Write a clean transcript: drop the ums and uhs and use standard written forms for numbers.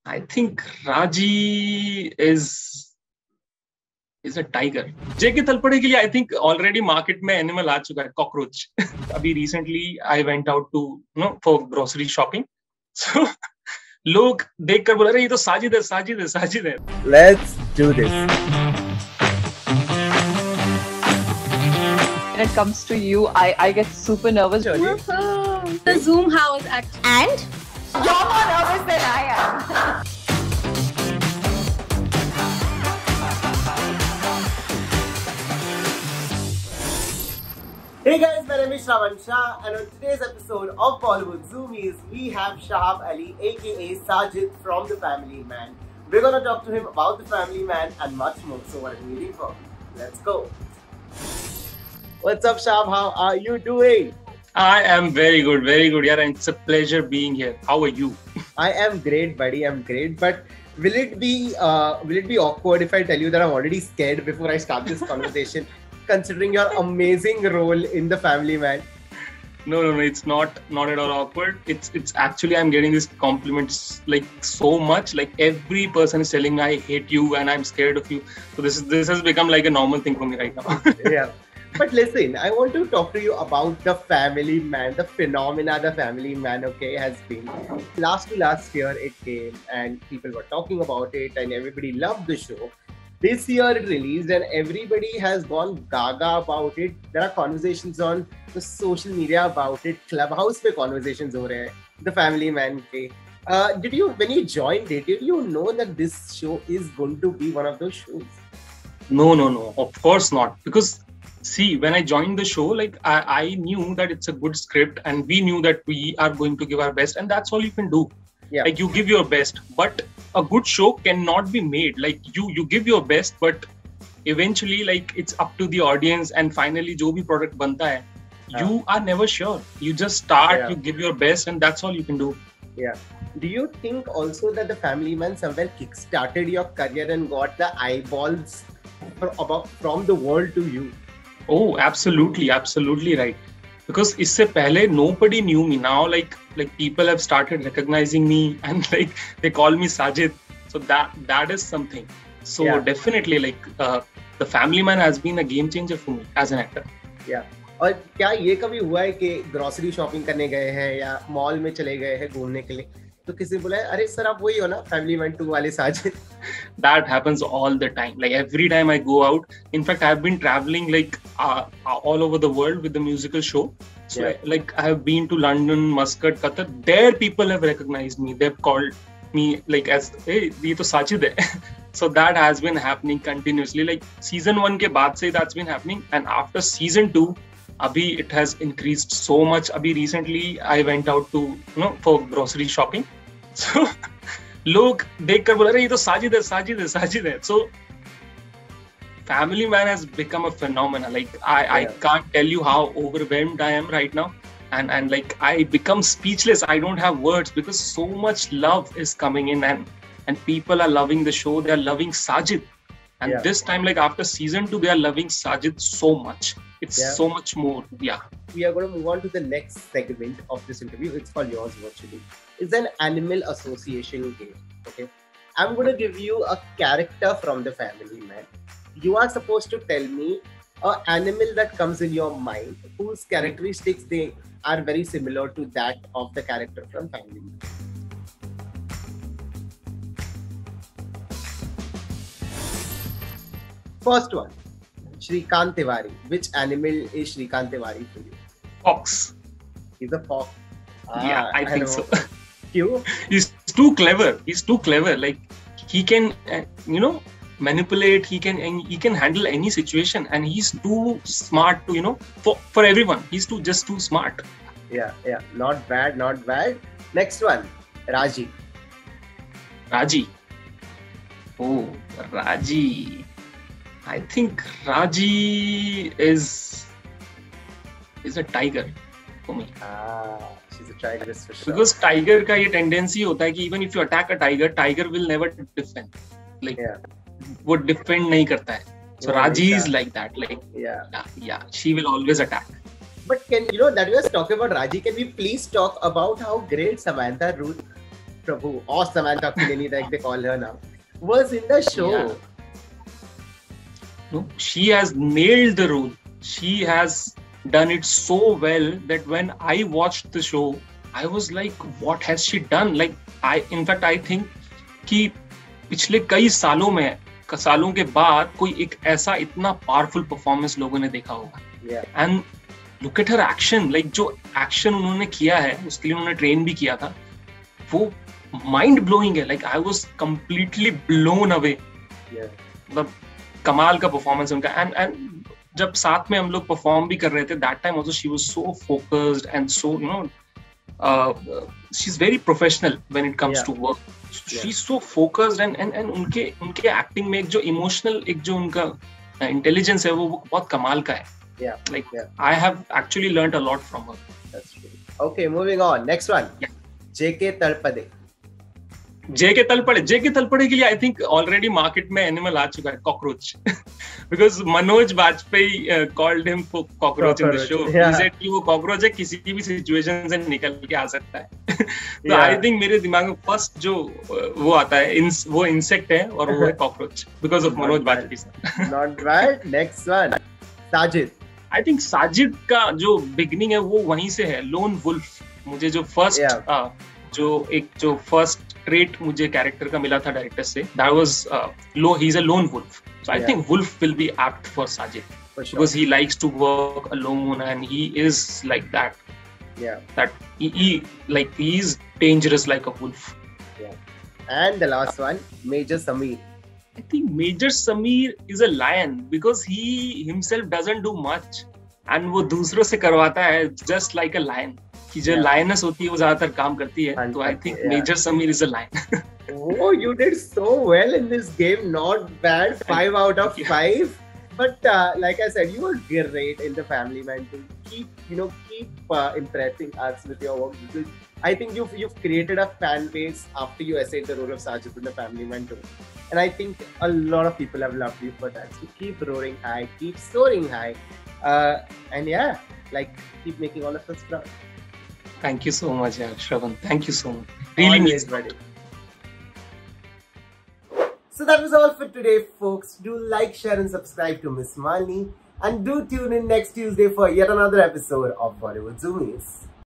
I think Raji is a tiger. JK Talpade के लिए I think already market में animal आ चुका है, cockroach. अभी recently I went out to for grocery shopping. So लोग देख कर बोल रहे ये तो साजिद है, साजिद है, साजिद है. Let's do this. When it comes to you, I get super nervous. The Zoom house act. And you're more nervous than I am. Hey guys, my name is Shravan Shah, and on today's episode of Bollywood Zoomies, we have Shahab Ali, aka Sajid from The Family Man. We're gonna talk to him about The Family Man and much more. So what are we waiting for? Let's go. What's up, Shahab? How are you doing? I am very good, yaar. It's a pleasure being here. How are you? I am great, buddy. I'm great, but will it be awkward if I tell you that I'm already scared before I start this conversation? Considering your amazing role in The Family Man. No, it's not at all awkward. It's actually I'm getting these compliments like so much. Like every person is telling me I hate you and I'm scared of you. So this has become like a normal thing for me right now. Yeah. But listen, I want to talk to you about The Family Man, the phenomena The Family Man, okay, has been. Last year it came and people were talking about it and everybody loved the show. This year it released and everybody has gone gaga about it. There are conversations on the social media about it. Clubhouse pe conversations ho rahe hain. The Family Man ke. When you joined it, did you know that this show is going to be one of those shows? No. Of course not. Because see, when I joined the show, like I knew that it's a good script and we knew that we are going to give our best and that's all you can do. Yeah. Like you give your best, but a good show cannot be made. Like you give your best, but eventually like it's up to the audience and finally jo bhi product banta hai, you are never sure. You just start, you give your best and that's all you can do. Yeah. Do you think also that The Family Man somewhere kick-started your career and got the eyeballs from the world to you? Oh, absolutely right. Because isse pehle nobody knew me. Now like people have started recognizing me and like they call me Sajid. So that is something. So definitely like The Family Man has been a game changer for me as an actor. Yeah. और क्या ये कभी हुआ है कि grocery shopping करने गए हैं या मॉल में चले गए हैं घूमने के लिए तो किसी ने बोला है अरे सर आप वही हो ना फैमिली मैन 2 वाले Sajid? That happens all the time. Like every time I go out. In fact, I've been traveling like all over the world with the musical show. So like I have been to London, Muscat, Qatar. There people have recognized me. They've called me like as hey, ये तो साजिद है. So that has been happening continuously. Like season 1 के बाद से that's been happening, and after season 2, अभी it has increased so much. अभी recently I went out to for grocery shopping. So लोग देख कर बोल रहे ये तो साजिद है. So Family Man has become a phenomenon. Like I can't tell you how overwhelmed I am right now. And like I become speechless. I don't have words because so much love is coming in and people are loving the show. They are loving Sajid. And this time, like after season 2, they are loving Sajid so much. It's so much more. Yeah. We are going to move on to the next segment of this interview. It's called Yours Virtually. It's an animal association game. Okay. I'm going to give you a character from The Family Man. You are supposed to tell me an animal that comes in your mind whose characteristics they are very similar to that of the character from Family Man. First one, Shrikant Tiwari. Which animal is Shrikant Tiwari for you? Fox. He's a fox. Yeah, I think so. Cute. He's too clever. Like he can, manipulate. He can handle any situation, and he's too smart to, for everyone. He's too smart. Yeah. Not bad. Next one, Raji. Oh, Raji. I think Raji is a tiger for me. She's a tigress for sure. Because tiger का ये tendency होता है कि even if you attack a tiger will never defend. Like वो defend नहीं करता है. So Raji is like that. Like she will always attack. But that we are talking about Raji, can we please talk about how great Samantha Ruth Prabhu, or Samantha Killeney, like they call her now, was in the show. Yeah. No, she has nailed the role. She has done it so well that when I watched the show, I was like, what has she done? Like, in fact, I think कि पिछले कई सालों के बाद कोई एक ऐसा इतना पावरफुल परफॉर्मेंस लोगों ने देखा होगा. And look at her action, like जो एक्शन उन्होंने किया है उसके लिए उन्होंने ट्रेन भी किया था, वो माइंड ब्लोइंग है. Like I was completely blown away. मतलब कमाल का परफॉर्मेंस उनका. एंड जब साथ में हम लोग परफॉर्म भी कर रहे थे, that time also she was so focused and so you know she is very professional when it comes to work. She is so focused and उनके एक्टिंग में एक जो इमोशनल, एक जो उनका इंटेलिजेंस है वो बहुत कमाल का है. Like I have actually learned a lot from her. That's true. Okay, moving on. Next one. JK Talpade. JK Talpade के लिए I think already market में animal आ चुका है, cockroach. Because Manoj Bajpayee called him cockroach in the show. He said कि वो cockroach है, किसी भी situation से निकल के आ सकता है. तो I think मेरे दिमाग में first जो वो आता है, वो insect है और वो है cockroach because of Manoj Bajpayee. Not bad. Next one. Sajid. I think Sajid का जो beginning है वो वहीं से है. Lone Wolf. मुझे जो first trait मुझे character का मिला था director से, that was he's a lone wolf. So I think wolf will be apt for Sajid. For sure. Because he likes to work alone and he is like that. Yeah. That he is dangerous like a wolf. Yeah. And the last one, Major Sameer. I think Major Sameer is a lion because he himself doesn't do much and वो दूसरों से करवाता है just like a lion. कि जो lioness होती है वो ज्यादातर काम करती है. तो I think Major Sameer is a lion. Oh, you did so well in this game. Not bad. 5 out of 5. But like I said, you were great in the Family Man to keep impressing us with your work. Because I think you've created a fan base after you essayed the role of Sajid in the Family Man too. And I think a lot of people have loved you for that. So keep roaring high, keep soaring high. And yeah, keep making all of us proud. Thank you so much, Shravan. Thank you so much. Really means it. So that was all for today, folks. Do like, share and subscribe to Miss Malini. And do tune in next Tuesday for yet another episode of Bollywood Zoomies.